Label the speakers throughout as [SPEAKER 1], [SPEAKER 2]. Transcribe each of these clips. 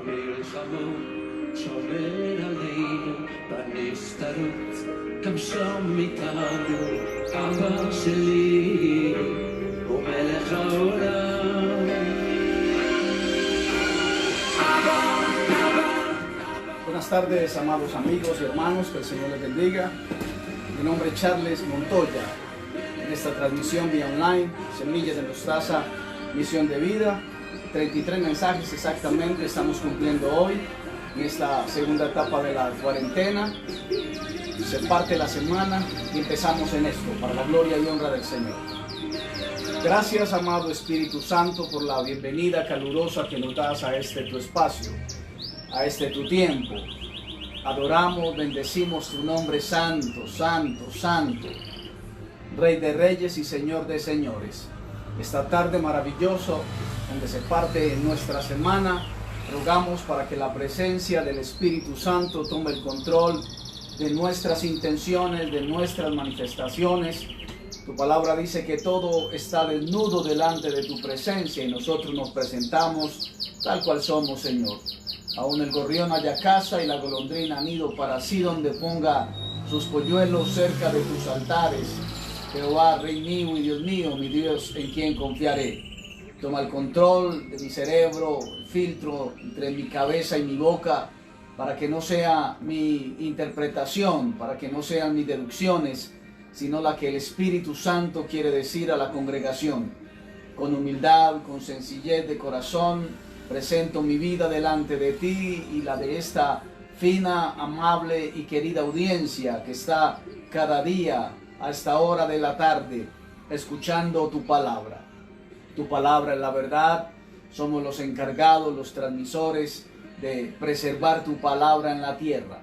[SPEAKER 1] מלחמות שומר עלינו בנסתרות, גם שם איתנו אבא שלי הוא מלך העולם.
[SPEAKER 2] Buenas tardes, amados amigos y hermanos, que el Señor les bendiga. Mi nombre es Charles Montoya. En esta transmisión vía online, Semillas de Mostaza, Misión de Vida, 33 mensajes exactamente estamos cumpliendo hoy, en esta segunda etapa de la cuarentena. Se parte la semana y empezamos en esto, para la gloria y honra del Señor. Gracias, amado Espíritu Santo, por la bienvenida calurosa que nos das a este tu espacio, a este tu tiempo. Adoramos, bendecimos tu nombre santo, santo, santo, Rey de Reyes y Señor de Señores. Esta tarde maravillosa, donde se parte nuestra semana, rogamos para que la presencia del Espíritu Santo tome el control de nuestras intenciones, de nuestras manifestaciones. Tu palabra dice que todo está desnudo delante de tu presencia y nosotros nos presentamos tal cual somos, Señor. Aún el gorrión haya casa y la golondrina nido para así donde ponga sus polluelos cerca de tus altares. Jehová, Rey mío y Dios mío, mi Dios en quien confiaré. Toma el control de mi cerebro, el filtro entre mi cabeza y mi boca, para que no sea mi interpretación, para que no sean mis deducciones, sino la que el Espíritu Santo quiere decir a la congregación. Con humildad, con sencillez de corazón, presento mi vida delante de ti y la de esta fina, amable y querida audiencia que está cada día a esta hora de la tarde escuchando tu palabra. Tu palabra es la verdad. Somos los encargados, los transmisores de preservar tu palabra en la tierra.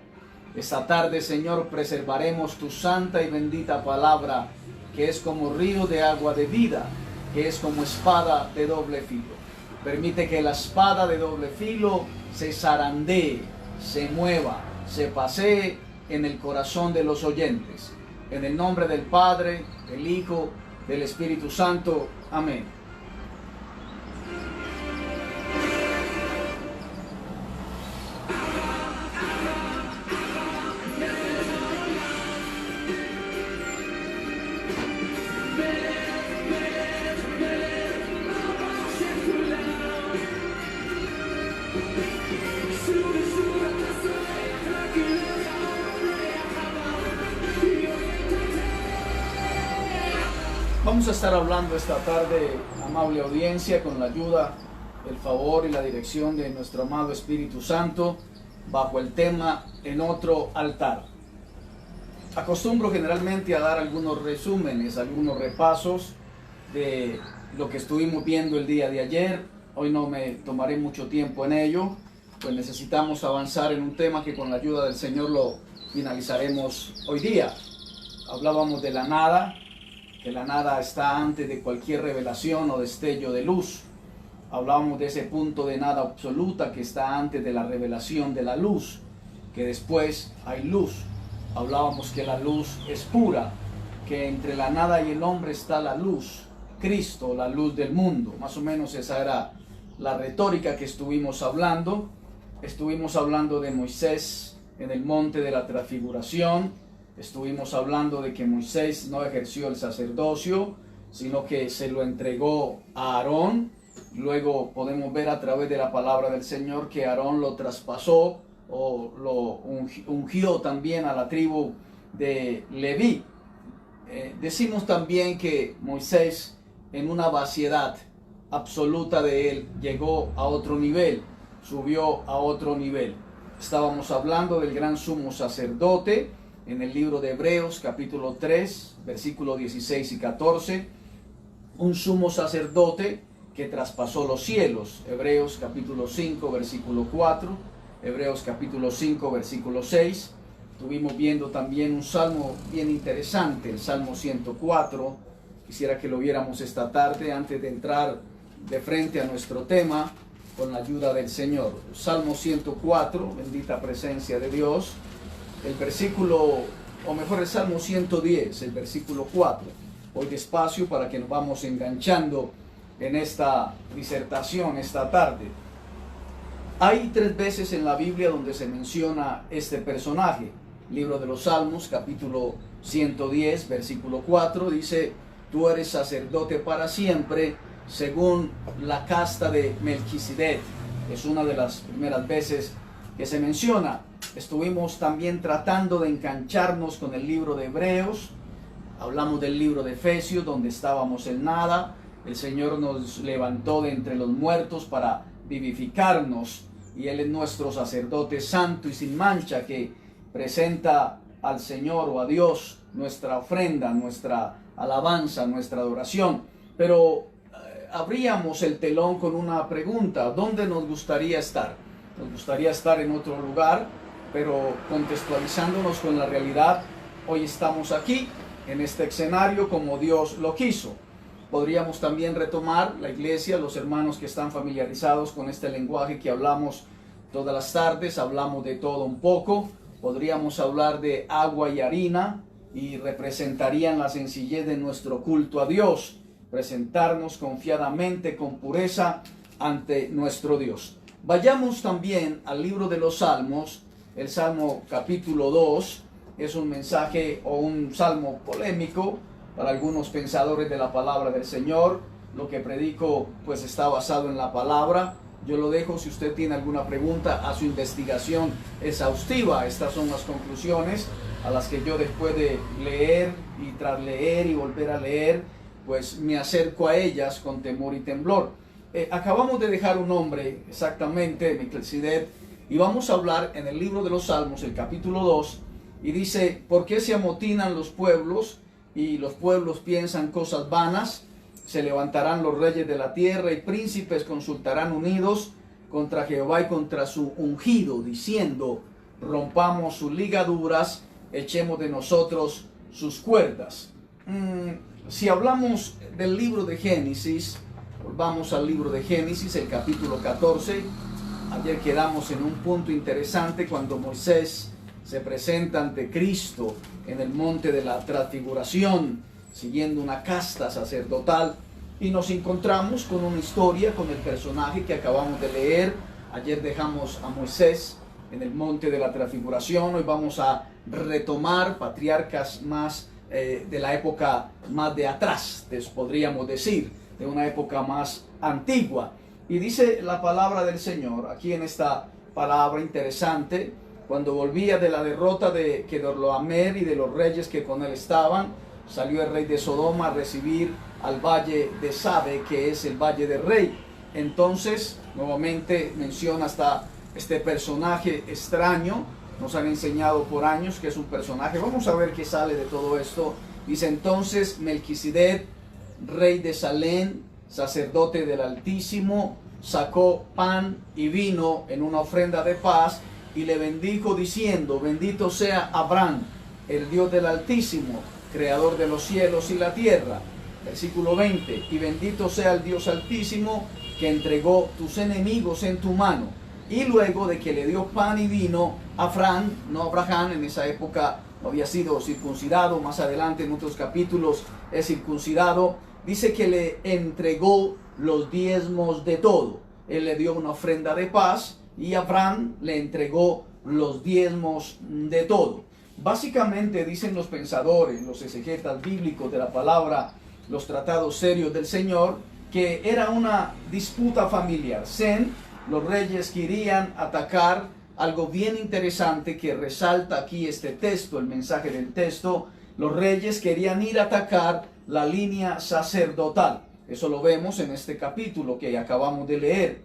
[SPEAKER 2] Esta tarde, Señor, preservaremos tu santa y bendita palabra, que es como río de agua de vida, que es como espada de doble filo. Permite que la espada de doble filo se zarandee, se mueva, se pasee en el corazón de los oyentes. En el nombre del Padre, del Hijo, del Espíritu Santo. Amén. Vamos a estar hablando esta tarde, amable audiencia, con la ayuda, el favor y la dirección de nuestro amado Espíritu Santo, bajo el tema En otro altar. Acostumbro generalmente a dar algunos resúmenes, algunos repasos de lo que estuvimos viendo el día de ayer. Hoy no me tomaré mucho tiempo en ello, pues necesitamos avanzar en un tema que con la ayuda del Señor lo finalizaremos hoy día. Hablábamos de la nada, que la nada está antes de cualquier revelación o destello de luz. Hablábamos de ese punto de nada absoluta que está antes de la revelación de la luz, que después hay luz. Hablábamos que la luz es pura, que entre la nada y el hombre está la luz, Cristo, la luz del mundo. Más o menos esa era la retórica que estuvimos hablando. Estuvimos hablando de Moisés en el monte de la transfiguración. Estuvimos hablando de que Moisés no ejerció el sacerdocio, sino que se lo entregó a Aarón. Luego podemos ver a través de la palabra del Señor que Aarón lo traspasó o lo ungió también a la tribu de Leví. Decimos también que Moisés, en una vaciedad absoluta de él, llegó a otro nivel, subió a otro nivel. Estábamos hablando del gran sumo sacerdote, en el libro de Hebreos, capítulo 3, versículos 16 y 14, un sumo sacerdote que traspasó los cielos. Hebreos capítulo 5, versículo 4, Hebreos capítulo 5, versículo 6. Estuvimos viendo también un salmo bien interesante, el Salmo 104. Quisiera que lo viéramos esta tarde antes de entrar de frente a nuestro tema con la ayuda del Señor. Salmo 104, bendita presencia de Dios. El versículo, o mejor el Salmo 110, el versículo 4. Voy despacio para que nos vamos enganchando en esta disertación esta tarde. Hay 3 veces en la Biblia donde se menciona este personaje. Libro de los Salmos, capítulo 110, versículo 4, dice: tú eres sacerdote para siempre, según la casta de Melquisedec. Es una de las primeras veces que se menciona. Estuvimos también tratando de engancharnos con el libro de Hebreos. Hablamos del libro de Efesios, donde estábamos en nada. El Señor nos levantó de entre los muertos para vivificarnos, y Él es nuestro sacerdote santo y sin mancha, que presenta al Señor o a Dios nuestra ofrenda, nuestra alabanza, nuestra adoración. Pero abríamos el telón con una pregunta: ¿dónde nos gustaría estar? Nos gustaría estar en otro lugar, pero contextualizándonos con la realidad, hoy estamos aquí, en este escenario, como Dios lo quiso. Podríamos también retomar la iglesia, los hermanos que están familiarizados con este lenguaje que hablamos todas las tardes, hablamos de todo un poco. Podríamos hablar de agua y harina, y representarían la sencillez de nuestro culto a Dios, presentarnos confiadamente, con pureza, ante nuestro Dios. Vayamos también al libro de los Salmos. El Salmo capítulo 2 es un mensaje o un salmo polémico para algunos pensadores de la palabra del Señor. Lo que predico pues está basado en la palabra. Yo lo dejo, si usted tiene alguna pregunta, a su investigación exhaustiva. Estas son las conclusiones a las que yo, después de leer y tras leer y volver a leer, pues me acerco a ellas con temor y temblor. Acabamos de dejar un hombre, exactamente, Melquisedec, y vamos a hablar en el libro de los Salmos, el capítulo 2, y dice: ¿por qué se amotinan los pueblos y los pueblos piensan cosas vanas? Se levantarán los reyes de la tierra y príncipes consultarán unidos contra Jehová y contra su ungido, diciendo: rompamos sus ligaduras, echemos de nosotros sus cuerdas. Si hablamos del libro de Génesis, volvamos al libro de Génesis, el capítulo 14. Ayer quedamos en un punto interesante cuando Moisés se presenta ante Cristo en el monte de la transfiguración, siguiendo una casta sacerdotal, y nos encontramos con una historia, con el personaje que acabamos de leer. Ayer dejamos a Moisés en el monte de la transfiguración. Hoy vamos a retomar patriarcas más de la época más de atrás, podríamos decir, de una época más antigua. Y dice la palabra del Señor aquí en esta palabra interesante: cuando volvía de la derrota de Kedorlaomer y de los reyes que con él estaban, salió el rey de Sodoma a recibir al valle de Sabe, que es el valle del rey. Entonces, nuevamente menciona hasta este personaje extraño. Nos han enseñado por años que es un personaje. Vamos a ver qué sale de todo esto. Dice: entonces Melquisedec, rey de Salem, sacerdote del Altísimo, sacó pan y vino en una ofrenda de paz, y le bendijo diciendo: bendito sea Abraham, el Dios del Altísimo, creador de los cielos y la tierra. Versículo 20: y bendito sea el Dios Altísimo, que entregó tus enemigos en tu mano. Y luego de que le dio pan y vino, Abraham, no Abraham, en esa época no había sido circuncidado, más adelante en otros capítulos es circuncidado, dice que le entregó los diezmos de todo. Él le dio una ofrenda de paz, y Abraham le entregó los diezmos de todo. Básicamente dicen los pensadores, los exegetas bíblicos de la palabra, los tratados serios del Señor, que era una disputa familiar. Los reyes querían atacar algo bien interesante que resalta aquí este texto, el mensaje del texto. Los reyes querían ir a atacar la línea sacerdotal. Eso lo vemos en este capítulo que acabamos de leer.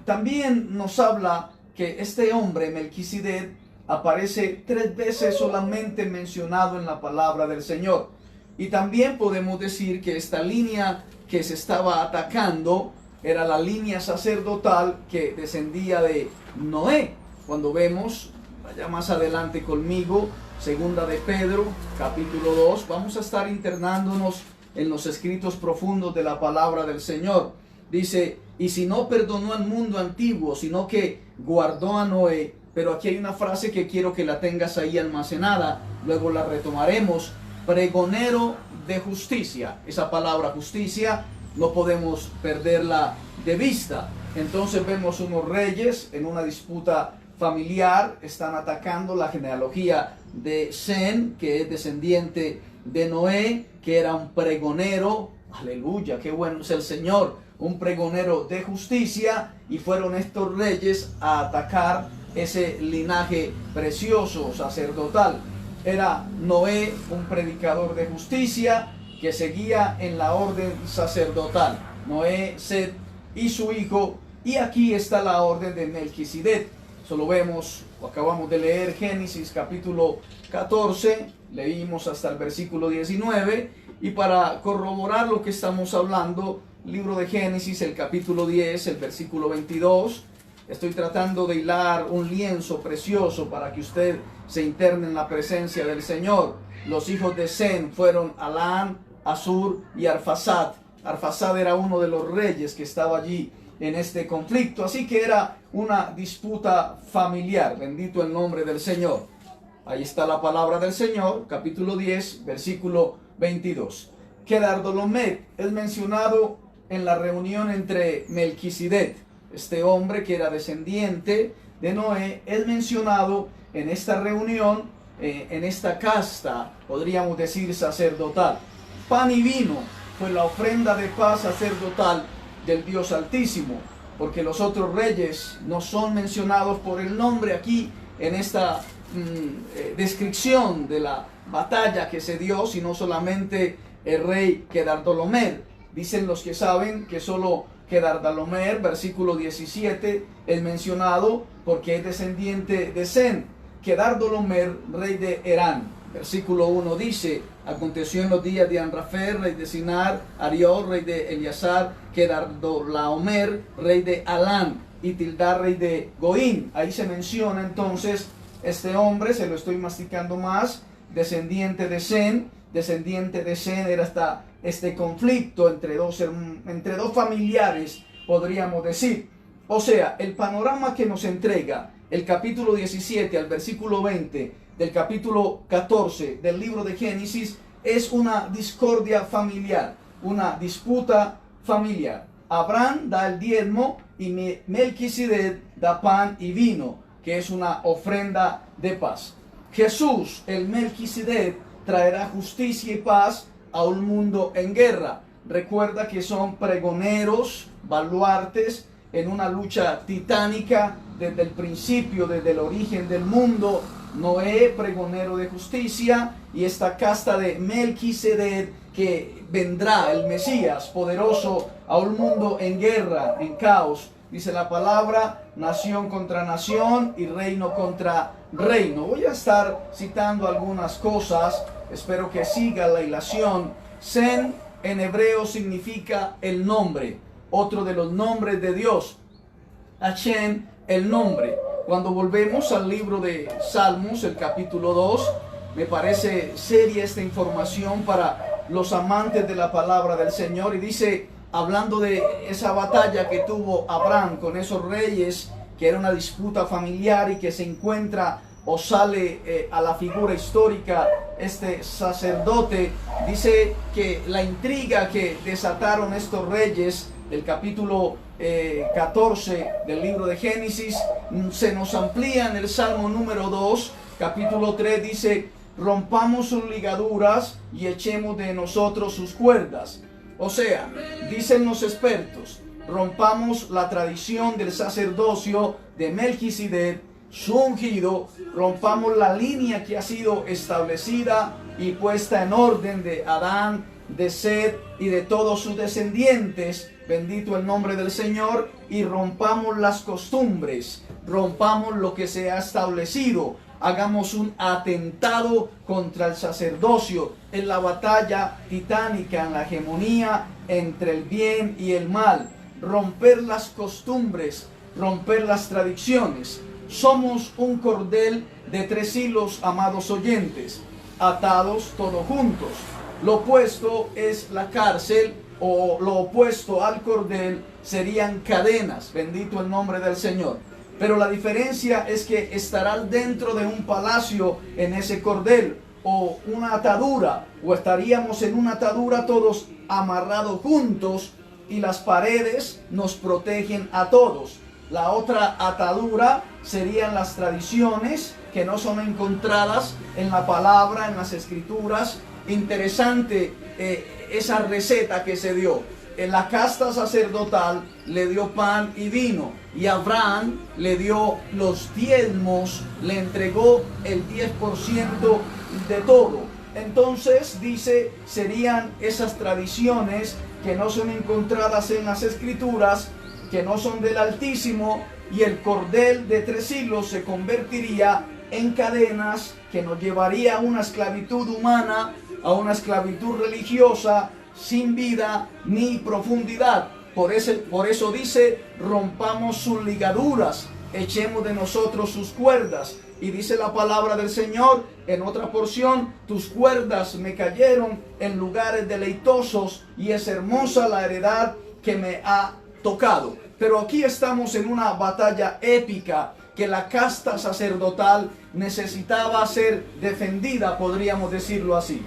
[SPEAKER 2] También nos habla que este hombre, Melquisedec, aparece 3 veces solamente mencionado en la palabra del Señor. Y también podemos decir que esta línea que se estaba atacando era la línea sacerdotal que descendía de Noé. Cuando vemos, vaya más adelante conmigo, segunda de Pedro, capítulo 2, vamos a estar internándonos en los escritos profundos de la palabra del Señor. Dice: y si no perdonó al mundo antiguo, sino que guardó a Noé. Pero aquí hay una frase que quiero que la tengas ahí almacenada, luego la retomaremos: pregonero de justicia. Esa palabra justicia no podemos perderla de vista. Entonces vemos unos reyes en una disputa familiar, están atacando la genealogía de Sem, que es descendiente de Noé, que era un pregonero, aleluya, qué bueno es el Señor, un pregonero de justicia, y fueron estos reyes a atacar ese linaje precioso, sacerdotal. Era Noé un predicador de justicia que seguía en la orden sacerdotal. Noé, Set y su hijo, y aquí está la orden de Melquisedec. Solo vemos, acabamos de leer Génesis capítulo 14, leímos hasta el versículo 19, y para corroborar lo que estamos hablando, libro de Génesis, el capítulo 10, el versículo 22, estoy tratando de hilar un lienzo precioso para que usted se interne en la presencia del Señor. Los hijos de Sem fueron Alán, Asur y Arfaxad. Arfaxad era uno de los reyes que estaba allí en este conflicto, así que era una disputa familiar. Bendito el nombre del Señor. Ahí está la palabra del Señor, capítulo 10, versículo 22. Kedardolaomer es mencionado en la reunión entre Melquisedec, este hombre que era descendiente de Noé, es mencionado en esta reunión, en esta casta, podríamos decir sacerdotal. Pan y vino fue la ofrenda de paz sacerdotal del Dios Altísimo, porque los otros reyes no son mencionados por el nombre aquí en esta descripción de la batalla que se dio, sino solamente el rey Kedardolaomer. Dicen los que saben que solo Kedardolaomer, versículo 17, es mencionado porque es descendiente de Sem. Kedardolaomer, rey de Herán. Versículo 1 dice: aconteció en los días de Anrafer, rey de Sinar, Arió, rey de Eliasar, Kedardolaomer, rey de Alán, y Tildar, rey de Goín. Ahí se menciona entonces este hombre, se lo estoy masticando más, descendiente de Sem. Descendiente de Sem era hasta este conflicto entre dos familiares, podríamos decir. O sea, el panorama que nos entrega el capítulo 17 al versículo 20 del capítulo 14 del libro de Génesis es una discordia familiar, una disputa familiar. Abraham da el diezmo y Melquisedec da pan y vino, que es una ofrenda de paz. Jesús, el Melquisedec, traerá justicia y paz a un mundo en guerra. Recuerda que son pregoneros, baluartes en una lucha titánica desde el principio, desde el origen del mundo. Noé, pregonero de justicia, y esta casta de Melquisedec, que vendrá el Mesías poderoso a un mundo en guerra, en caos. Dice la palabra, nación contra nación y reino contra reino. Voy a estar citando algunas cosas, espero que siga la hilación. Sem en hebreo significa el nombre, otro de los nombres de Dios. Hashem, el nombre. Cuando volvemos al libro de Salmos, el capítulo 2, me parece seria esta información para los amantes de la palabra del Señor, y dice, hablando de esa batalla que tuvo Abraham con esos reyes, que era una disputa familiar y que se encuentra o sale a la figura histórica este sacerdote, dice que la intriga que desataron estos reyes del capítulo 14 del libro de Génesis se nos amplía en el Salmo número 2, capítulo 3, dice: rompamos sus ligaduras y echemos de nosotros sus cuerdas. O sea, dicen los expertos, rompamos la tradición del sacerdocio de Melquisedec, su ungido, rompamos la línea que ha sido establecida y puesta en orden de Adán, de Set y de todos sus descendientes, bendito el nombre del Señor, y rompamos las costumbres, rompamos lo que se ha establecido, hagamos un atentado contra el sacerdocio en la batalla titánica, en la hegemonía entre el bien y el mal, romper las costumbres, romper las tradiciones. Somos un cordel de 3 hilos, amados oyentes, atados todos juntos. Lo opuesto es la cárcel, o lo opuesto al cordel serían cadenas, bendito el nombre del Señor. Pero la diferencia es que estarás dentro de un palacio en ese cordel, o una atadura, o estaríamos en una atadura todos amarrados juntos, y las paredes nos protegen a todos. La otra atadura serían las tradiciones que no son encontradas en la palabra, en las escrituras. Interesante esa receta que se dio. En la casta sacerdotal le dio pan y vino, y Abraham le dio los diezmos, le entregó el 10% de todo. Entonces dice, serían esas tradiciones que no son encontradas en las escrituras, que no son del Altísimo, y el cordel de 3 siglos se convertiría en cadenas que nos llevaría a una esclavitud humana, a una esclavitud religiosa, sin vida ni profundidad. Por eso dice, rompamos sus ligaduras, echemos de nosotros sus cuerdas. Y dice la palabra del Señor en otra porción, tus cuerdas me cayeron en lugares deleitosos, y es hermosa la heredad que me ha tocado. Pero aquí estamos en una batalla épica que la casta sacerdotal necesitaba ser defendida, podríamos decirlo así.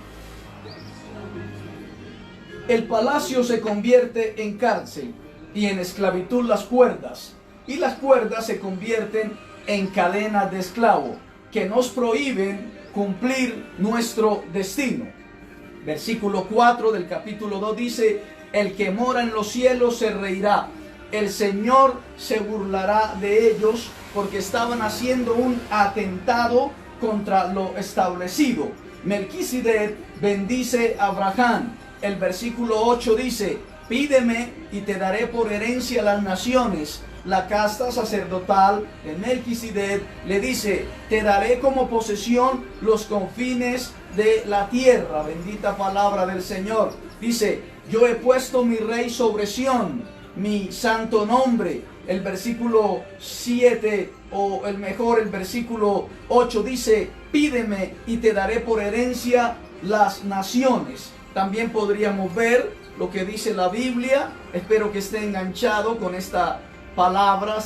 [SPEAKER 2] El palacio se convierte en cárcel, y en esclavitud las cuerdas, y las cuerdas se convierten en cadenas de esclavo que nos prohíben cumplir nuestro destino. Versículo 4 del capítulo 2 dice, el que mora en los cielos se reirá, el Señor se burlará de ellos, porque estaban haciendo un atentado contra lo establecido. Melquisedec bendice a Abraham. El versículo 8 dice, pídeme y te daré por herencia las naciones. La casta sacerdotal de Melquisedec le dice, te daré como posesión los confines de la tierra. Bendita palabra del Señor. Dice, yo he puesto mi rey sobre Sión, mi santo nombre. El versículo 7, o el versículo 8 dice, pídeme y te daré por herencia las naciones. También podríamos ver lo que dice la Biblia. Espero que esté enganchado con esta palabra.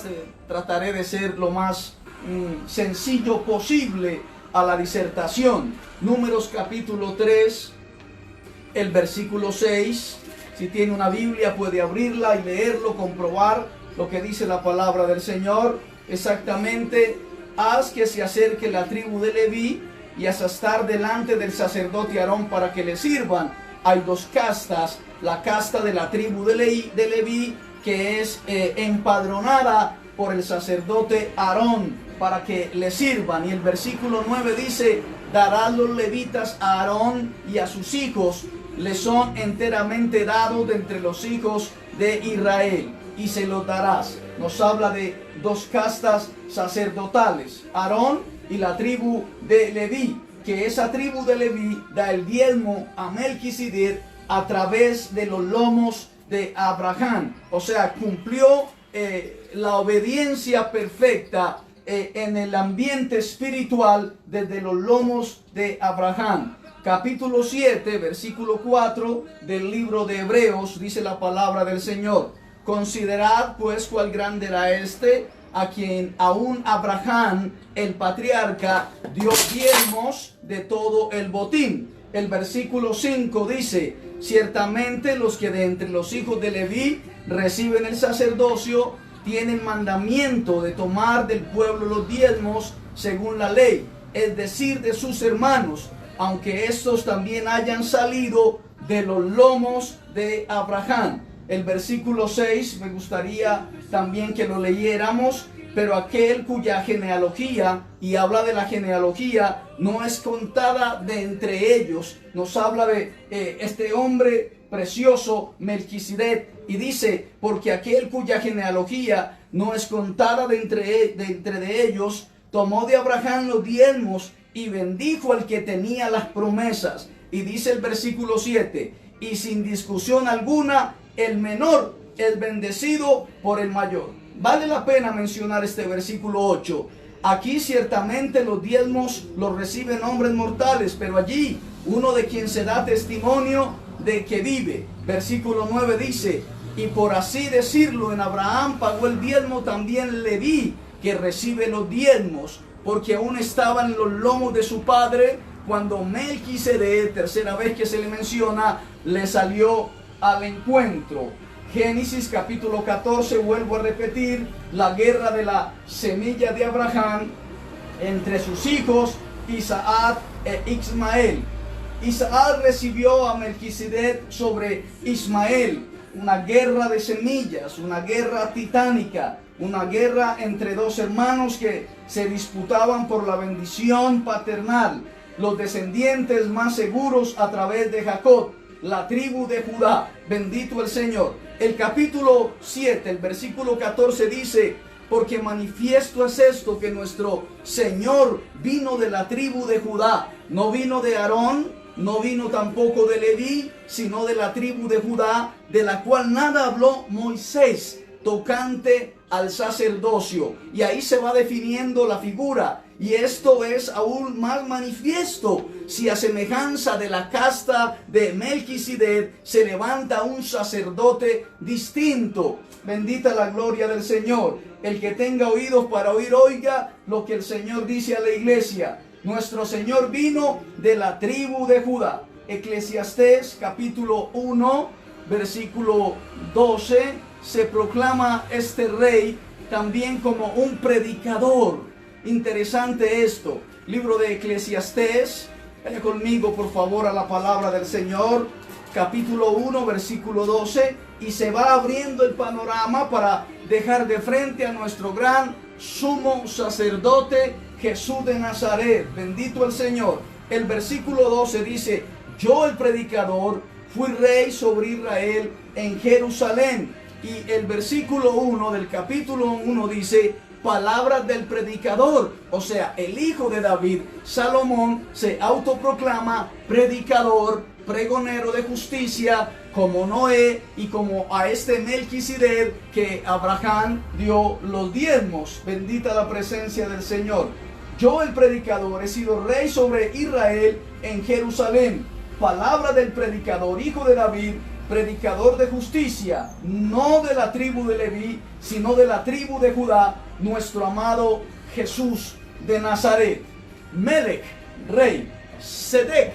[SPEAKER 2] Trataré de ser lo más sencillo posible a la disertación. Números capítulo 3, el versículo 6. Si tiene una Biblia puede abrirla y leerlo, comprobar lo que dice la palabra del Señor. Exactamente, haz que se acerque la tribu de Leví y haz estar delante del sacerdote Aarón para que le sirvan. Hay 2 castas, la casta de la tribu de Leví, que es empadronada por el sacerdote Aarón para que le sirvan. Y el versículo 9 dice, darán los levitas a Aarón y a sus hijos, le son enteramente dados de entre los hijos de Israel, y se los darás. Nos habla de 2 castas sacerdotales, Aarón y la tribu de Leví, que esa tribu de Leví da el diezmo a Melquisedec a través de los lomos de Abraham. O sea, cumplió la obediencia perfecta en el ambiente espiritual desde los lomos de Abraham. Capítulo 7, versículo 4 del libro de Hebreos, dice la palabra del Señor. Considerad pues cuál grande era este, a quien aún Abraham, el patriarca, dio diezmos de todo el botín. El versículo 5 dice, ciertamente los que de entre los hijos de Leví reciben el sacerdocio, tienen mandamiento de tomar del pueblo los diezmos según la ley, es decir, de sus hermanos, aunque estos también hayan salido de los lomos de Abraham. El versículo 6 me gustaría también que lo leyéramos. Pero aquel cuya genealogía, y habla de la genealogía, no es contada de entre ellos. Nos habla de este hombre precioso, Melquisedec, y dice, porque aquel cuya genealogía no es contada de entre ellos, tomó de Abraham los diezmos y bendijo al que tenía las promesas. Y dice el versículo 7, y sin discusión alguna, el menor es bendecido por el mayor. Vale la pena mencionar este versículo 8. Aquí ciertamente los diezmos los reciben hombres mortales, pero allí uno de quien se da testimonio de que vive. Versículo 9 dice, y por así decirlo, en Abraham pagó el diezmo también Leví, que recibe los diezmos, porque aún estaba en los lomos de su padre, cuando Melquisedec, tercera vez que se le menciona, le salió al encuentro. Génesis capítulo 14, vuelvo a repetir, la guerra de la semilla de Abraham entre sus hijos Isaac e Ismael. Isaac recibió a Melquisedec sobre Ismael, una guerra de semillas, una guerra titánica, una guerra entre dos hermanos que se disputaban por la bendición paternal, los descendientes más seguros a través de Jacob, la tribu de Judá. Bendito el Señor. El capítulo 7, el versículo 14 dice: porque manifiesto es esto, que nuestro Señor vino de la tribu de Judá, no vino de Aarón, no vino tampoco de Leví, sino de la tribu de Judá, de la cual nada habló Moisés tocante al sacerdocio. Y ahí se va definiendo la figura. Y esto es aún más manifiesto si a semejanza de la casta de Melquisedec se levanta un sacerdote distinto. Bendita la gloria del Señor. El que tenga oídos para oír, oiga lo que el Señor dice a la iglesia. Nuestro Señor vino de la tribu de Judá. Eclesiastés capítulo 1, versículo 12, se proclama este rey también como un predicador. Interesante esto. Libro de Eclesiastés, vaya conmigo por favor a la palabra del Señor, capítulo 1, versículo 12, y se va abriendo el panorama para dejar de frente a nuestro gran sumo sacerdote Jesús de Nazaret. Bendito el Señor. El versículo 12 dice: yo, el predicador, fui rey sobre Israel en Jerusalén. Y el versículo 1 del capítulo 1 dice: palabras del predicador. O sea, el hijo de David, Salomón, se autoproclama predicador, pregonero de justicia, como Noé y como a este Melquisedec que Abraham dio los diezmos. Bendita la presencia del Señor. Yo, el predicador, he sido rey sobre Israel en Jerusalén. Palabra del predicador, hijo de David, predicador de justicia, no de la tribu de Leví, sino de la tribu de Judá, nuestro amado Jesús de Nazaret. Melech, rey. Sedec,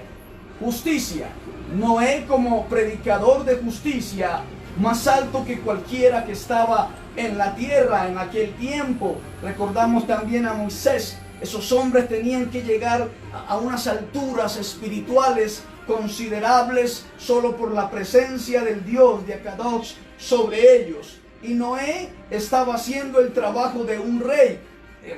[SPEAKER 2] justicia. Noé como predicador de justicia, más alto que cualquiera que estaba en la tierra en aquel tiempo. Recordamos también a Moisés. Esos hombres tenían que llegar a unas alturas espirituales considerables solo por la presencia del Dios de Akadosh sobre ellos. Y Noé estaba haciendo el trabajo de un rey.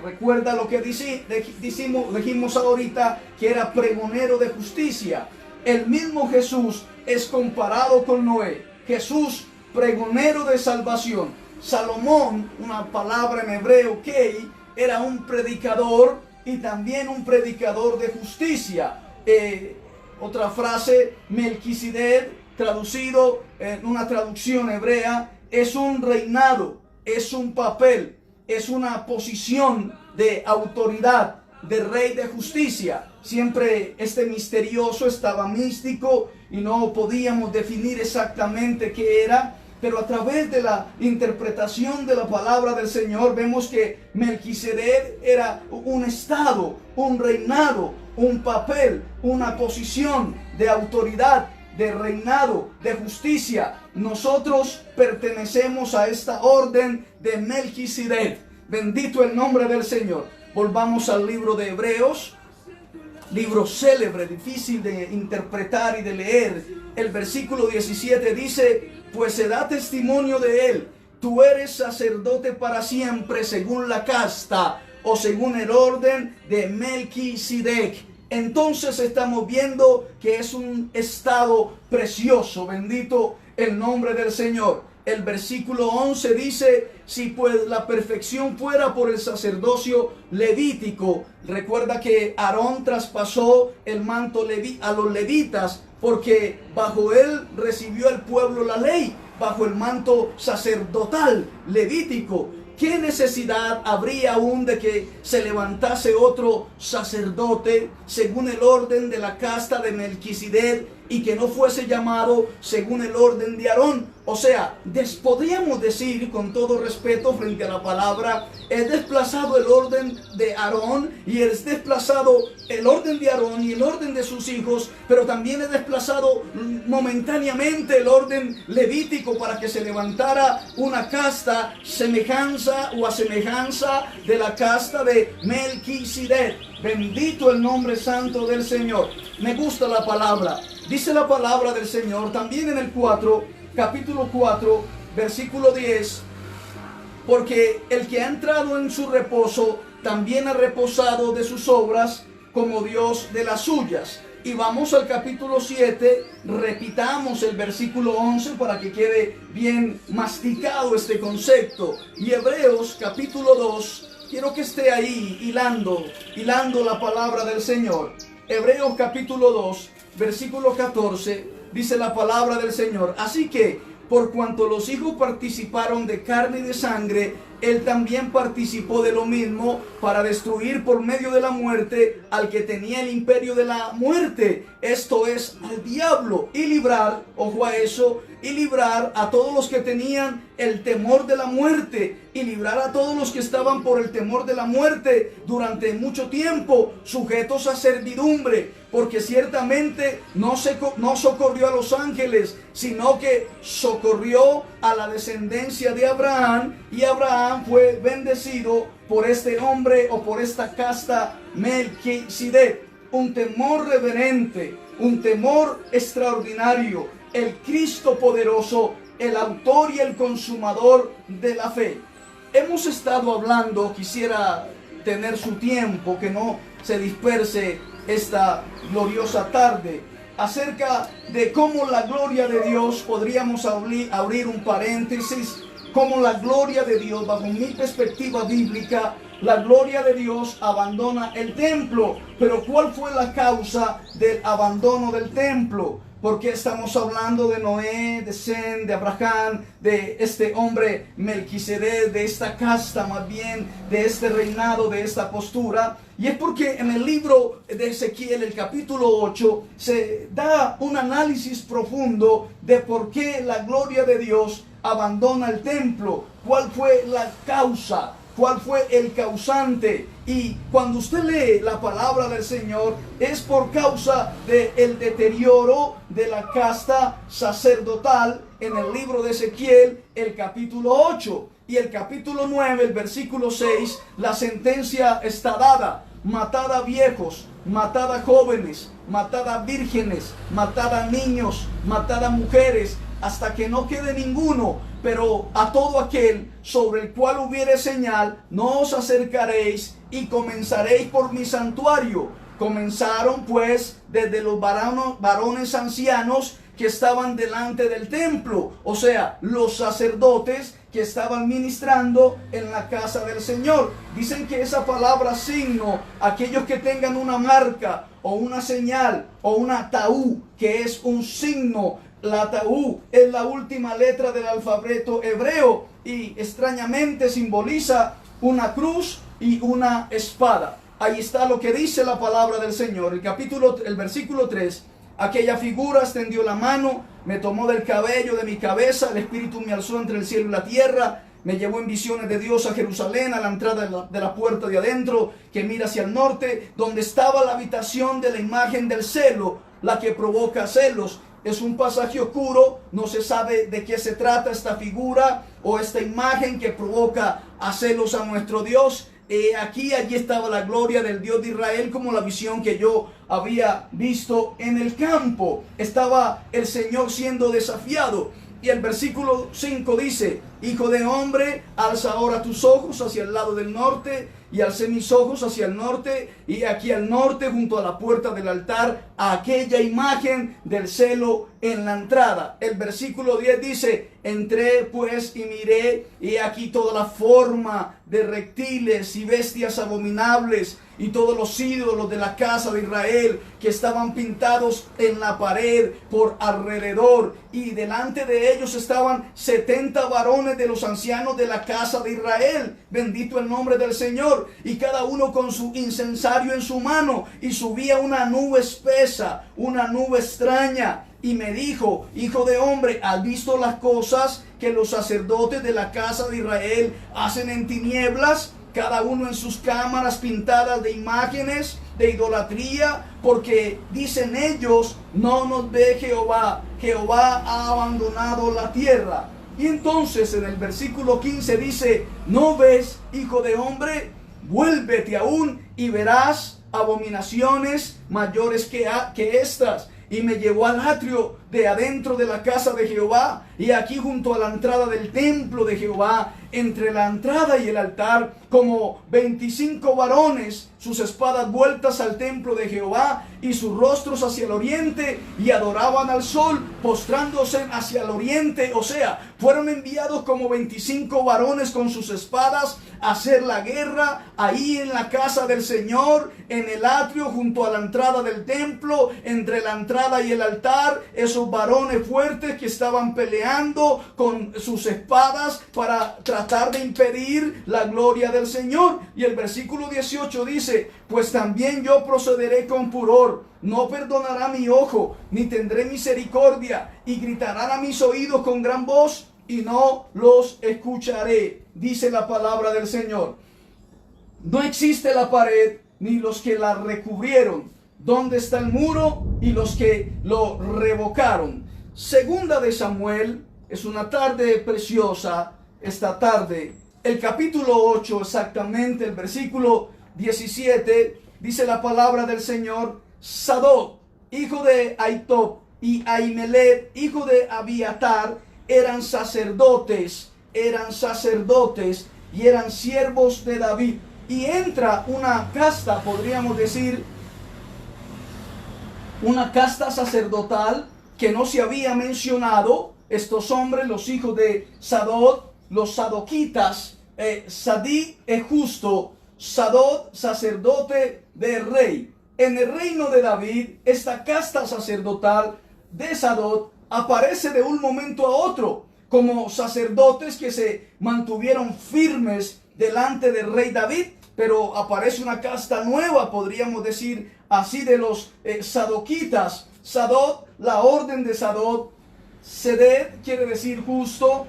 [SPEAKER 2] Recuerda lo que dijimos ahorita, que era pregonero de justicia. El mismo Jesús es comparado con Noé. Jesús, pregonero de salvación. Salomón, una palabra en hebreo, kei, era un predicador y también un predicador de justicia. Otra frase, Melquisedec, traducido en una traducción hebrea, es un reinado, es un papel, es una posición de autoridad, de rey de justicia. Siempre este misterioso estaba místico y no podíamos definir exactamente qué era, pero a través de la interpretación de la palabra del Señor vemos que Melquisedec era un estado, un reinado, un papel, una posición de autoridad, de reinado, de justicia. Nosotros pertenecemos a esta orden de Melquisedec. Bendito el nombre del Señor. Volvamos al libro de Hebreos, libro célebre, difícil de interpretar y de leer. El versículo 17 dice: pues se da testimonio de él, tú eres sacerdote para siempre según la casta o según el orden de Melquisedec. Entonces estamos viendo que es un estado precioso. Bendito el nombre del Señor. El versículo 11 dice: si pues la perfección fuera por el sacerdocio levítico. Recuerda que Aarón traspasó el manto a los levitas, porque bajo él recibió el pueblo la ley, bajo el manto sacerdotal levítico. ¿Qué necesidad habría aún de que se levantase otro sacerdote según el orden de la casta de Melquisedec y que no fuese llamado según el orden de Aarón? O sea, podríamos decir con todo respeto frente a la palabra, es desplazado el orden de Aarón y es desplazado el orden de Aarón y el orden de sus hijos, pero también es desplazado momentáneamente el orden levítico para que se levantara una casta semejanza o a semejanza de la casta de Melquisedec. Bendito el nombre santo del Señor. Me gusta la palabra. Dice la palabra del Señor también en el capítulo 4, versículo 10, porque el que ha entrado en su reposo también ha reposado de sus obras como Dios de las suyas. Y vamos al capítulo 7, repitamos el versículo 11 para que quede bien masticado este concepto. Y Hebreos capítulo 2, quiero que esté ahí hilando la palabra del Señor. Hebreos capítulo 2, versículo 14, dice la palabra del Señor: así que, por cuanto los hijos participaron de carne y de sangre, él también participó de lo mismo, para destruir por medio de la muerte al que tenía el imperio de la muerte, esto es, al diablo, y librar, ojo a eso, y librar a todos los que tenían el temor de la muerte, y librar a todos los que estaban por el temor de la muerte durante mucho tiempo, sujetos a servidumbre, porque ciertamente no socorrió a los ángeles, sino que socorrió a la descendencia de Abraham, y Abraham fue bendecido por este hombre o por esta casta Melquisedec. Un temor reverente, un temor extraordinario, el Cristo poderoso, el autor y el consumador de la fe. Hemos estado hablando, quisiera tener su tiempo, que no se disperse esta gloriosa tarde, acerca de cómo la gloria de Dios, podríamos abrir un paréntesis, cómo la gloria de Dios, bajo mi perspectiva bíblica, la gloria de Dios abandona el templo. Pero ¿cuál fue la causa del abandono del templo? Porque estamos hablando de Noé, de Sem, de Abraham, de este hombre Melquisedec, de esta casta más bien, de este reinado, de esta postura. Y es porque en el libro de Ezequiel, el capítulo 8, se da un análisis profundo de por qué la gloria de Dios abandona el templo. ¿Cuál fue la causa? ¿Cuál fue el causante? Y cuando usted lee la palabra del Señor, es por causa del deterioro de la casta sacerdotal en el libro de Ezequiel, el capítulo 8. Y el capítulo 9, el versículo 6, la sentencia está dada: matad a viejos, matad a jóvenes, matad a vírgenes, matad a niños, matad a mujeres, hasta que no quede ninguno, pero a todo aquel sobre el cual hubiere señal, no os acercaréis, y comenzaréis por mi santuario. Comenzaron pues desde los varones ancianos que estaban delante del templo, o sea, los sacerdotes que estaban ministrando en la casa del Señor. Dicen que esa palabra signo, aquellos que tengan una marca o una señal o una taú, que es un signo. La taú es la última letra del alfabeto hebreo y extrañamente simboliza una cruz y una espada. Ahí está lo que dice la palabra del Señor. El versículo 3. Aquella figura extendió la mano, me tomó del cabello de mi cabeza, el Espíritu me alzó entre el cielo y la tierra, me llevó en visiones de Dios a Jerusalén, a la entrada de la puerta de adentro, que mira hacia el norte, donde estaba la habitación de la imagen del celo, la que provoca celos. Es un pasaje oscuro, no se sabe de qué se trata esta figura o esta imagen que provoca a celos a nuestro Dios. Allí estaba la gloria del Dios de Israel, como la visión que yo había visto en el campo. Estaba el Señor siendo desafiado. Y el versículo 5 dice: hijo de hombre, alza ahora tus ojos hacia el lado del norte. Y alcé mis ojos hacia el norte, y aquí al norte, junto a la puerta del altar, a aquella imagen del celo en la entrada. El versículo 10 dice: entré pues y miré, y aquí toda la forma de reptiles y bestias abominables, y todos los ídolos de la casa de Israel, que estaban pintados en la pared por alrededor, y delante de ellos estaban 70 varones de los ancianos de la casa de Israel. Bendito el nombre del Señor. Señor, y cada uno con su incensario en su mano, y subía una nube espesa, una nube extraña. Y me dijo: hijo de hombre, ¿has visto las cosas que los sacerdotes de la casa de Israel hacen en tinieblas? Cada uno en sus cámaras pintadas de imágenes de idolatría, porque dicen ellos: no nos ve Jehová, Jehová ha abandonado la tierra. Y entonces en el versículo 15 dice: ¿no ves, hijo de hombre? Vuélvete aún y verás abominaciones mayores que estas. Y me llevó al atrio de adentro de la casa de Jehová, y aquí junto a la entrada del templo de Jehová, entre la entrada y el altar, como 25 varones, sus espadas vueltas al templo de Jehová y sus rostros hacia el oriente, y adoraban al sol, postrándose hacia el oriente. O sea, fueron enviados como 25 varones con sus espadas a hacer la guerra ahí en la casa del Señor, en el atrio junto a la entrada del templo, entre la entrada y el altar. Esos varones fuertes que estaban peleando con sus espadas para tratar de impedir la gloria del Señor. Y el versículo 18 dice: pues también yo procederé con furor, no perdonará mi ojo, ni tendré misericordia, y gritarán a mis oídos con gran voz, y no los escucharé, dice la palabra del Señor. No existe la pared, ni los que la recubrieron. ¿Dónde está el muro y los que lo revocaron? Segunda de Samuel. Es una tarde preciosa esta tarde. El capítulo 8 exactamente, el versículo 17, dice la palabra del Señor: Sadoc, hijo de Ahitob, y Ahimelech, hijo de Abiatar, eran sacerdotes y eran siervos de David. Y entra una casta, podríamos decir, una casta sacerdotal que no se había mencionado. Estos hombres, los hijos de Sadoc, los sadoquitas, Sadí es justo, Sadoc sacerdote del rey. En el reino de David, esta casta sacerdotal de Sadoc aparece de un momento a otro como sacerdotes que se mantuvieron firmes delante del rey David, pero aparece una casta nueva, podríamos decir así, de los sadoquitas. Sadoc, la orden de Sadoc. Seded quiere decir justo,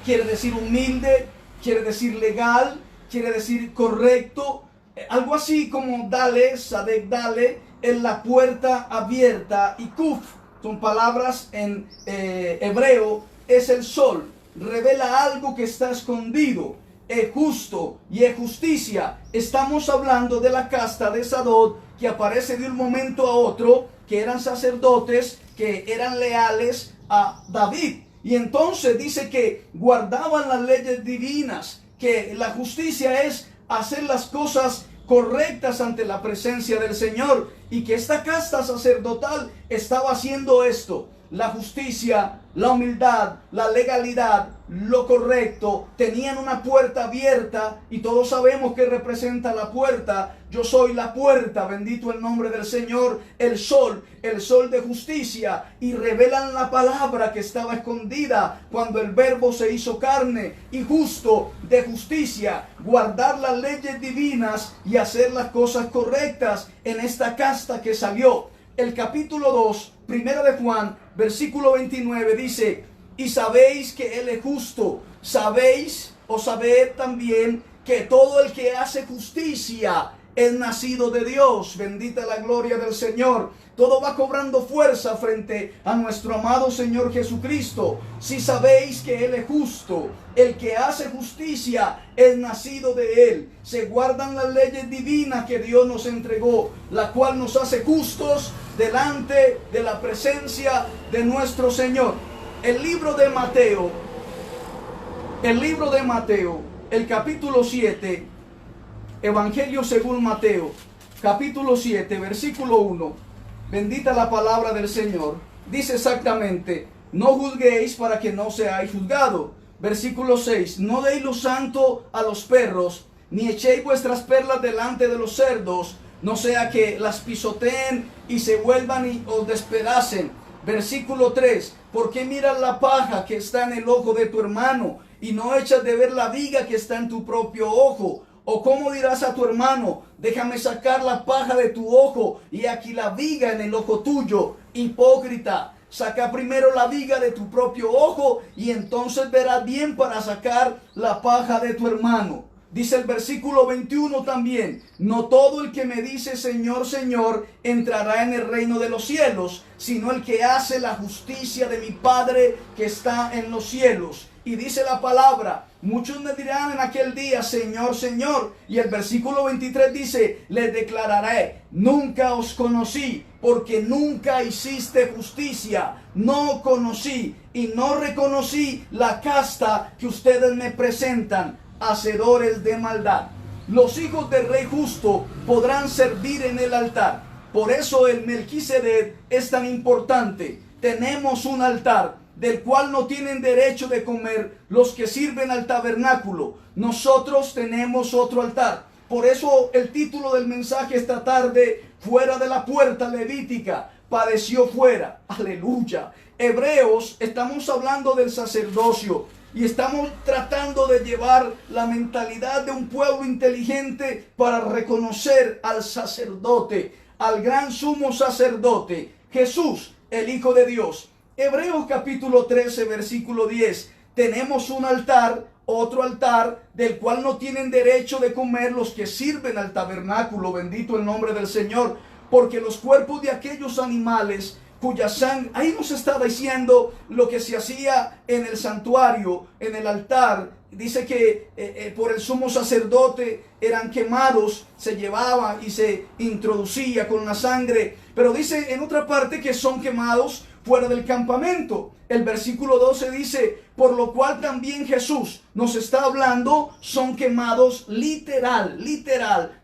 [SPEAKER 2] quiere decir humilde, quiere decir legal, quiere decir correcto. Algo así como Dale, Sadek Dale, es la puerta abierta, y Kuf, son palabras en hebreo, es el sol. Revela algo que está escondido. Es justo y es justicia. Estamos hablando de la casta de Sadoc, que aparece de un momento a otro, que eran sacerdotes, que eran leales a David. Y entonces dice que guardaban las leyes divinas, que la justicia es hacer las cosas correctas ante la presencia del Señor, y que esta casta sacerdotal estaba haciendo esto: la justicia, la humildad, la legalidad, lo correcto. Tenían una puerta abierta, y todos sabemos que representa la puerta. Yo soy la puerta, bendito el nombre del Señor. El sol de justicia, y revelan la palabra que estaba escondida cuando el verbo se hizo carne, y justo, de justicia, guardar las leyes divinas y hacer las cosas correctas en esta casta que salió. El capítulo 2, primera de Juan, versículo 29 dice: y sabéis que Él es justo. Sabéis o sabed también que todo el que hace justicia es nacido de Dios. Bendita la gloria del Señor. Todo va cobrando fuerza frente a nuestro amado Señor Jesucristo. Si sabéis que Él es justo, el que hace justicia es nacido de Él. Se guardan las leyes divinas que Dios nos entregó, la cual nos hace justos delante de la presencia de nuestro Señor. El libro de Mateo, el capítulo 7, Evangelio según Mateo, capítulo 7, versículo 1. Bendita la palabra del Señor. Dice exactamente: no juzguéis para que no seáis juzgados. Versículo 6. No deis lo santo a los perros, ni echéis vuestras perlas delante de los cerdos, no sea que las pisoteen y se vuelvan y os despedacen. Versículo 3. ¿Por qué miras la paja que está en el ojo de tu hermano, y no echas de ver la viga que está en tu propio ojo? ¿O cómo dirás a tu hermano, déjame sacar la paja de tu ojo y aquí la viga en el ojo tuyo? Hipócrita, saca primero la viga de tu propio ojo y entonces verás bien para sacar la paja de tu hermano. Dice el versículo 21 también, no todo el que me dice Señor, Señor, entrará en el reino de los cielos, sino el que hace la justicia de mi Padre que está en los cielos. Y dice la palabra, muchos me dirán en aquel día, Señor, Señor. Y el versículo 23 dice, les declararé, nunca os conocí, porque nunca hiciste justicia. No conocí y no reconocí la casta que ustedes me presentan, hacedores de maldad. Los hijos del rey justo podrán servir en el altar. Por eso el Melquisedec es tan importante. Tenemos un altar del cual no tienen derecho de comer los que sirven al tabernáculo. Nosotros tenemos otro altar. Por eso el título del mensaje esta tarde, fuera de la puerta levítica, padeció fuera. Aleluya. Hebreos, estamos hablando del sacerdocio y estamos tratando de llevar la mentalidad de un pueblo inteligente para reconocer al sacerdote, al gran sumo sacerdote, Jesús, el Hijo de Dios. Hebreos capítulo 13, versículo 10. Tenemos un altar, otro altar, del cual no tienen derecho de comer los que sirven al tabernáculo. Bendito el nombre del Señor. Porque los cuerpos de aquellos animales cuya sangre, ahí nos está diciendo lo que se hacía en el santuario, en el altar. Dice que por el sumo sacerdote eran quemados, se llevaba y se introducía con la sangre. Pero dice en otra parte que son quemados fuera del campamento. El versículo 12 dice, por lo cual también Jesús nos está hablando, son quemados literal,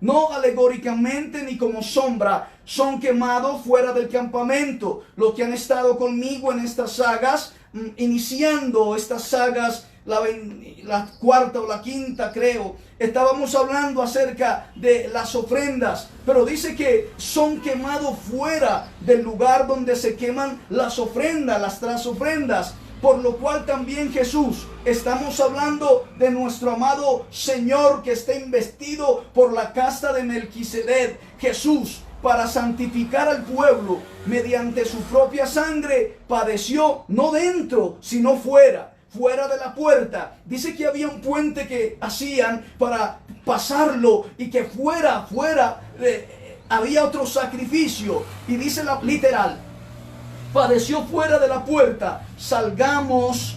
[SPEAKER 2] no alegóricamente ni como sombra, son quemados fuera del campamento. Los que han estado conmigo en estas sagas, iniciando estas sagas, la cuarta o la quinta creo, estábamos hablando acerca de las ofrendas, pero dice que son quemados fuera del lugar donde se queman las ofrendas, las trasofrendas. Por lo cual también Jesús, estamos hablando de nuestro amado Señor que está investido por la casta de Melquisedec. Jesús, para santificar al pueblo mediante su propia sangre, padeció no dentro, sino fuera de la puerta. Dice que había un puente que hacían para pasarlo y que fuera había otro sacrificio. Y dice la literal, padeció fuera de la puerta. Salgamos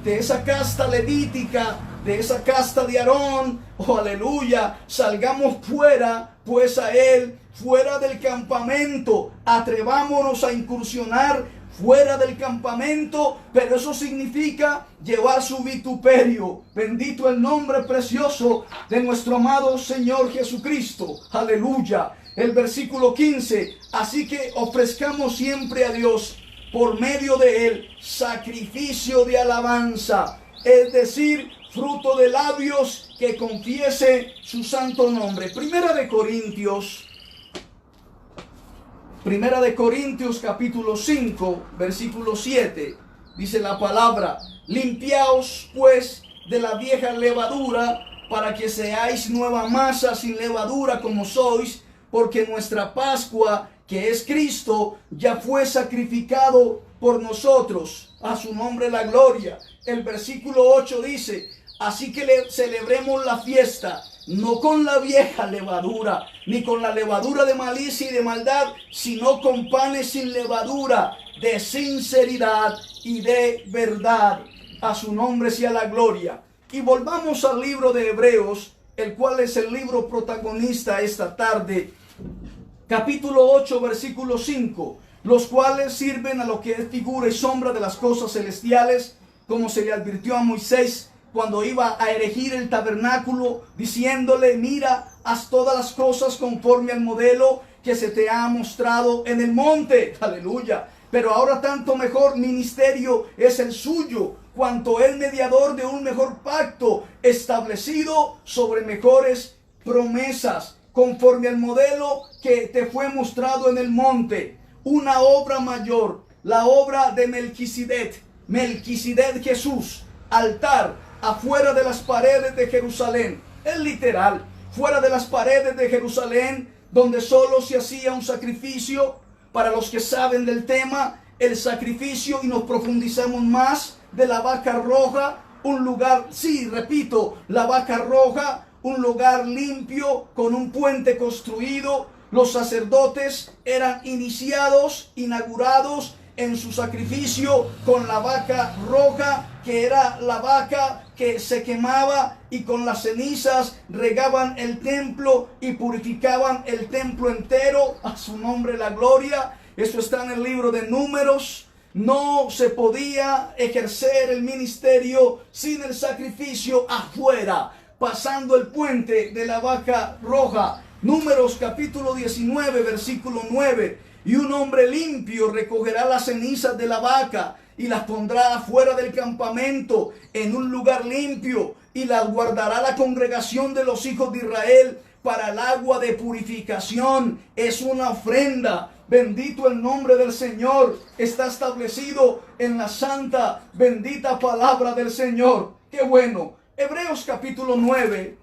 [SPEAKER 2] de esa casta levítica, de esa casta de Aarón. Oh, aleluya. Salgamos fuera, pues a él, fuera del campamento. Atrevámonos a incursionar fuera del campamento, pero eso significa llevar su vituperio. Bendito el nombre precioso de nuestro amado Señor Jesucristo. Aleluya. El versículo 15. Así que ofrezcamos siempre a Dios por medio de él sacrificio de alabanza, es decir, fruto de labios que confiese su santo nombre. Primera de Corintios capítulo 5, versículo 7, dice la palabra, limpiaos pues de la vieja levadura, para que seáis nueva masa sin levadura como sois, porque nuestra Pascua, que es Cristo, ya fue sacrificado por nosotros. A su nombre la gloria. El versículo 8 dice, así que celebremos la fiesta, no con la vieja levadura, ni con la levadura de malicia y de maldad, sino con panes sin levadura, de sinceridad y de verdad. A su nombre sea la gloria. Y volvamos al libro de Hebreos, el cual es el libro protagonista esta tarde. Capítulo 8, versículo 5, los cuales sirven a lo que es figura y sombra de las cosas celestiales, como se le advirtió a Moisés cuando iba a erigir el tabernáculo, diciéndole, mira, haz todas las cosas conforme al modelo que se te ha mostrado en el monte. Aleluya. Pero ahora tanto mejor ministerio es el suyo, cuanto es mediador de un mejor pacto, establecido sobre mejores promesas, conforme al modelo que te fue mostrado en el monte. Una obra mayor, la obra de Melquisedec Jesús, altar afuera de las paredes de Jerusalén. es literal. Fuera de las paredes de Jerusalén, donde solo se hacía un sacrificio. Para los que saben del tema, el sacrificio, y nos profundizamos más, de la vaca roja, un lugar, sí, repito, la vaca roja, un lugar limpio con un puente construido. Los sacerdotes eran inaugurados en su sacrificio con la vaca roja, que era la vaca que se quemaba, y con las cenizas regaban el templo y purificaban el templo entero. A su nombre la gloria. Eso está en el libro de Números. No se podía ejercer el ministerio sin el sacrificio afuera, pasando el puente de la vaca roja. Números capítulo 19, versículo 9. Y un hombre limpio recogerá las cenizas de la vaca y las pondrá afuera del campamento en un lugar limpio, y las guardará la congregación de los hijos de Israel para el agua de purificación. Es una ofrenda. Bendito el nombre del Señor. Está establecido en la santa, bendita palabra del Señor. Qué bueno. Hebreos capítulo 9.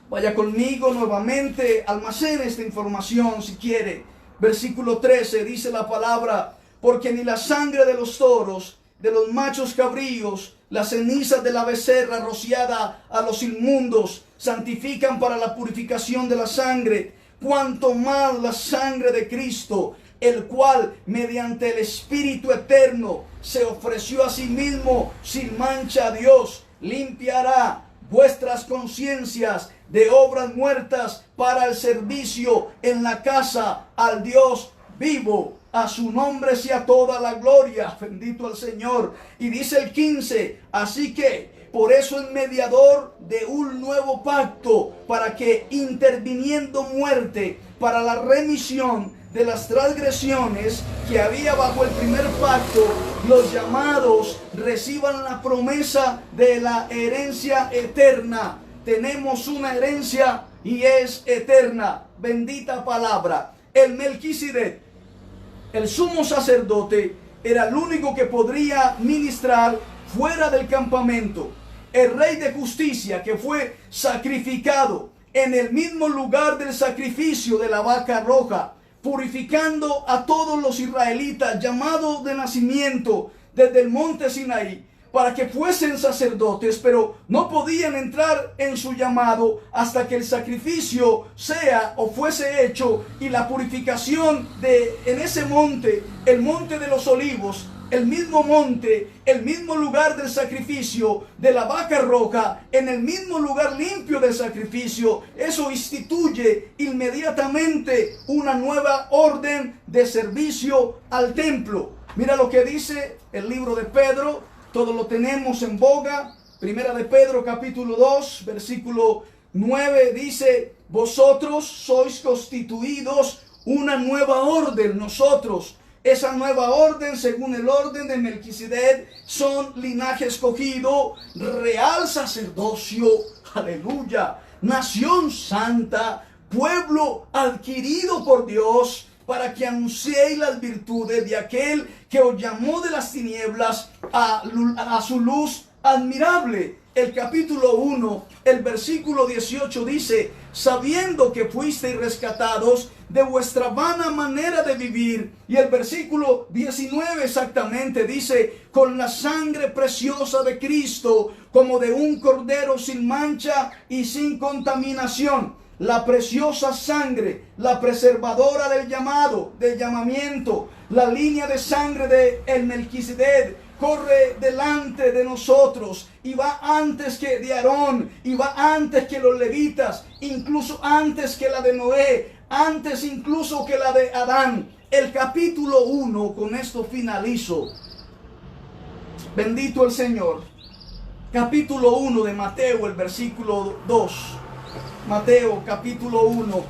[SPEAKER 2] Vaya conmigo nuevamente, almacene esta información si quiere. Versículo 13 dice la palabra: porque ni la sangre de los toros, de los machos cabríos, las cenizas de la becerra rociada a los inmundos, santifican para la purificación de la sangre, cuanto más la sangre de Cristo, el cual mediante el Espíritu eterno se ofreció a sí mismo sin mancha a Dios, limpiará vuestras conciencias de obras muertas para el servicio en la casa al Dios vivo. A su nombre sea toda la gloria. Bendito el Señor. Y dice el 15, así que por eso es mediador de un nuevo pacto, para que interviniendo muerte para la remisión de las transgresiones que había bajo el primer pacto, los llamados reciban la promesa de la herencia eterna. Tenemos una herencia y es eterna. Bendita palabra. El Melquisedec, el sumo sacerdote, era el único que podría ministrar fuera del campamento. El rey de justicia, que fue sacrificado en el mismo lugar del sacrificio de la vaca roja, purificando a todos los israelitas llamados de nacimiento desde el monte Sinaí, para que fuesen sacerdotes, pero no podían entrar en su llamado hasta que el sacrificio sea o fuese hecho, y la purificación en ese monte, el monte de los olivos, el mismo monte, el mismo lugar del sacrificio de la vaca roja, en el mismo lugar limpio del sacrificio. Eso instituye inmediatamente una nueva orden de servicio al templo. Mira lo que dice el libro de Pedro, todo lo tenemos en boga. Primera de Pedro capítulo 2, versículo 9 dice: vosotros sois constituidos una nueva orden. Nosotros, esa nueva orden, según el orden de Melquisedec, son linaje escogido, real sacerdocio, aleluya, nación santa, pueblo adquirido por Dios, para que anunciéis las virtudes de aquel que os llamó de las tinieblas a su luz admirable. El capítulo 1, el versículo 18 dice: sabiendo que fuisteis rescatados de vuestra vana manera de vivir. Y el versículo 19 exactamente dice: con la sangre preciosa de Cristo, como de un cordero sin mancha y sin contaminación. La preciosa sangre, la preservadora del llamado, del llamamiento, la línea de sangre de el Melquisedec corre delante de nosotros y va antes que de Aarón, y va antes que los levitas, incluso antes que la de Noé, antes incluso que la de Adán. El capítulo 1, con esto finalizo. Bendito el Señor. Capítulo 1 de Mateo, el versículo 2. Mateo capítulo 1.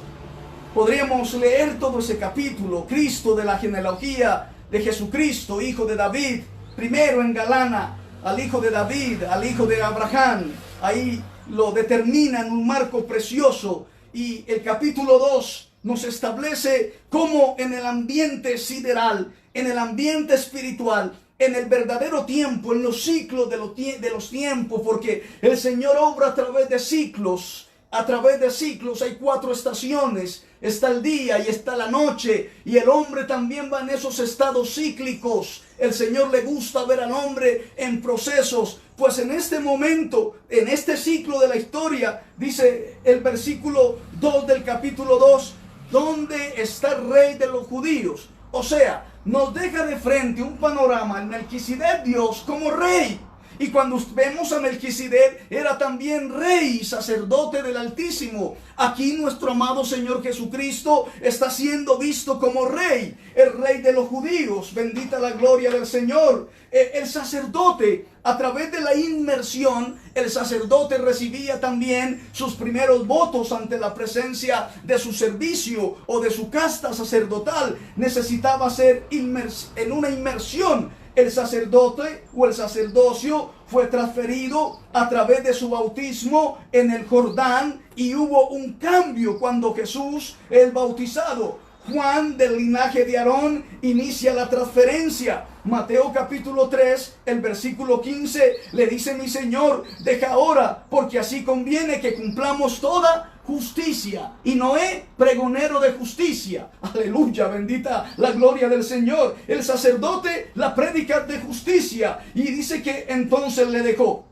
[SPEAKER 2] Podríamos leer todo ese capítulo. Cristo, de la genealogía de Jesucristo, hijo de David, primero engalana al hijo de David, al hijo de Abraham. Ahí lo determina en un marco precioso. Y el capítulo 2 nos establece cómo en el ambiente sideral, en el ambiente espiritual, en el verdadero tiempo, en los ciclos de los tiempos, porque el Señor obra a través de ciclos. A través de ciclos hay 4 estaciones. Está el día y está la noche. Y el hombre también va en esos estados cíclicos. El Señor le gusta ver al hombre en procesos. Pues en este momento, en este ciclo de la historia, dice el versículo 2 del capítulo 2, ¿dónde está el rey de los judíos? O sea, nos deja de frente un panorama en Melquisedec Dios como rey. Y cuando vemos a Melquisedec, era también rey y sacerdote del Altísimo. Aquí nuestro amado Señor Jesucristo está siendo visto como rey, el rey de los judíos. Bendita la gloria del Señor. El sacerdote, a través de la inmersión, el sacerdote recibía también sus primeros votos ante la presencia de su servicio o de su casta sacerdotal. Necesitaba ser en una inmersión. El sacerdote o el sacerdocio fue transferido a través de su bautismo en el Jordán, y hubo un cambio cuando Jesús es bautizado. Juan, del linaje de Aarón, inicia la transferencia. Mateo capítulo 3, el versículo 15, le dice: mi Señor, deja ahora, porque así conviene que cumplamos toda justicia. Y Noé, pregonero de justicia. Aleluya, bendita la gloria del Señor. El sacerdote, la prédica de justicia. Y dice que entonces le dejó.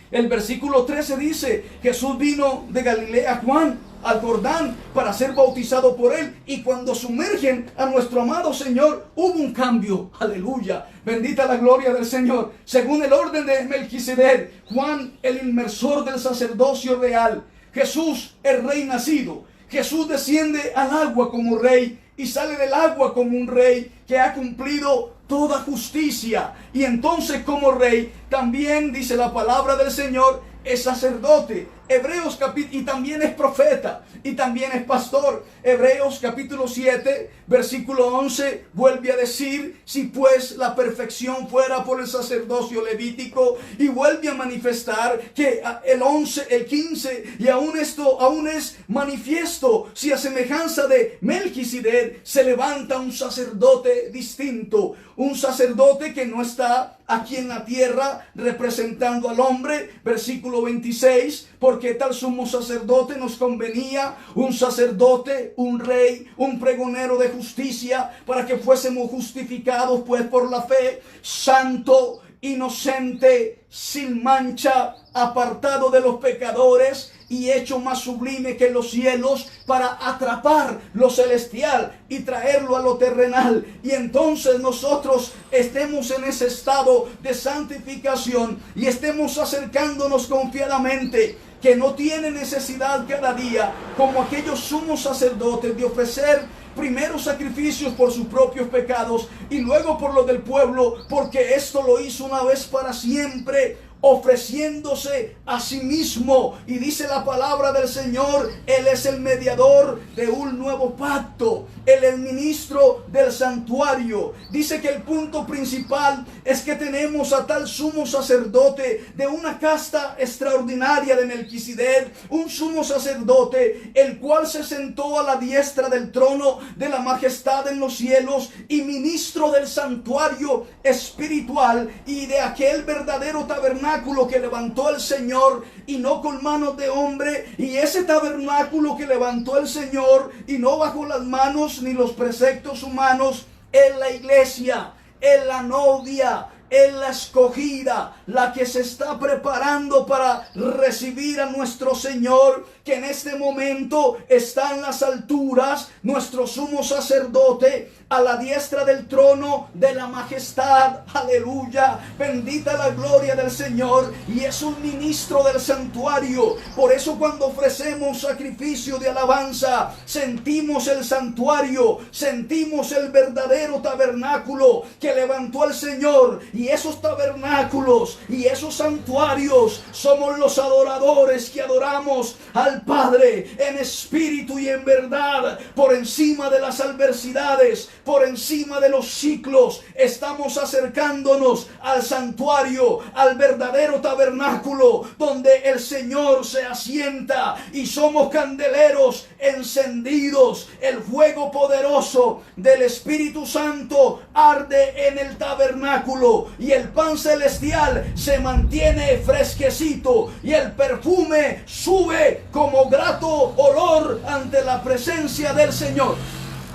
[SPEAKER 2] El versículo 13 dice: Jesús vino de Galilea, Juan, al Jordán, para ser bautizado por él. Y cuando sumergen a nuestro amado Señor, hubo un cambio. Aleluya, bendita la gloria del Señor. Según el orden de Melquisedec, Juan, el inmersor del sacerdocio real. Jesús, el rey nacido. Jesús desciende al agua como rey y sale del agua como un rey que ha cumplido toda justicia. Y entonces, como rey, también dice la palabra del Señor, es sacerdote. Hebreos y también es profeta, y también es pastor. Hebreos capítulo 7, versículo 11, vuelve a decir: si pues la perfección fuera por el sacerdocio levítico, y vuelve a manifestar que el 11, el 15, y aún esto aún es manifiesto, si a semejanza de Melquisedec se levanta un sacerdote distinto, un sacerdote que no está aquí en la tierra representando al hombre. Versículo 26, porque tal sumo sacerdote nos convenía, un sacerdote, un rey, un pregonero de justicia, para que fuésemos justificados pues por la fe, santo, inocente, sin mancha, apartado de los pecadores y hecho más sublime que los cielos, para atrapar lo celestial y traerlo a lo terrenal. Y entonces nosotros estemos en ese estado de santificación y estemos acercándonos confiadamente, que no tiene necesidad cada día, como aquellos sumos sacerdotes, de ofrecer primero sacrificios por sus propios pecados y luego por los del pueblo, porque esto lo hizo una vez para siempre, ofreciéndose a sí mismo. Y dice la palabra del Señor: Él es el mediador de un nuevo pacto, Él es el ministro del santuario. Dice que el punto principal es que tenemos a tal sumo sacerdote de una casta extraordinaria de Melquisedec, un sumo sacerdote el cual se sentó a la diestra del trono de la majestad en los cielos, y ministro del santuario espiritual y de aquel verdadero tabernáculo que levantó el Señor, y no con manos de hombre. Y ese tabernáculo que levantó el Señor, y no bajo las manos ni los preceptos humanos, es la iglesia, es la novia, es la escogida, la que se está preparando para recibir a nuestro Señor, que en este momento está en las alturas, nuestro sumo sacerdote, a la diestra del trono de la majestad. Aleluya, bendita la gloria del Señor. Y es un ministro del santuario. Por eso cuando ofrecemos sacrificio de alabanza, sentimos el santuario, sentimos el verdadero tabernáculo que levantó el Señor. Y Y esos tabernáculos y esos santuarios somos los adoradores que adoramos al Padre en espíritu y en verdad. Por encima de las adversidades, por encima de los ciclos, estamos acercándonos al santuario, al verdadero tabernáculo donde el Señor se asienta, y somos candeleros encendidos. El fuego poderoso del Espíritu Santo arde en el tabernáculo, y el pan celestial se mantiene fresquecito, y el perfume sube como grato olor ante la presencia del Señor.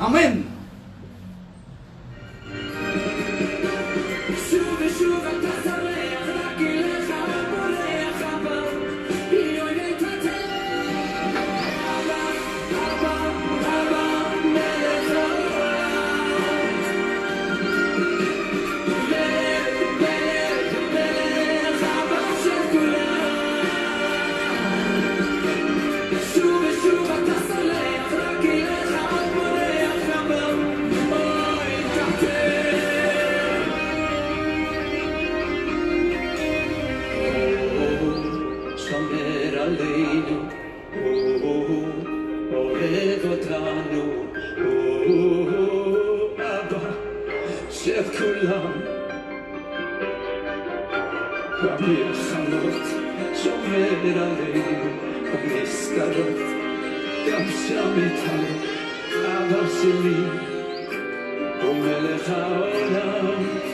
[SPEAKER 2] Amén.
[SPEAKER 1] Abbas שלי, ומלך העולם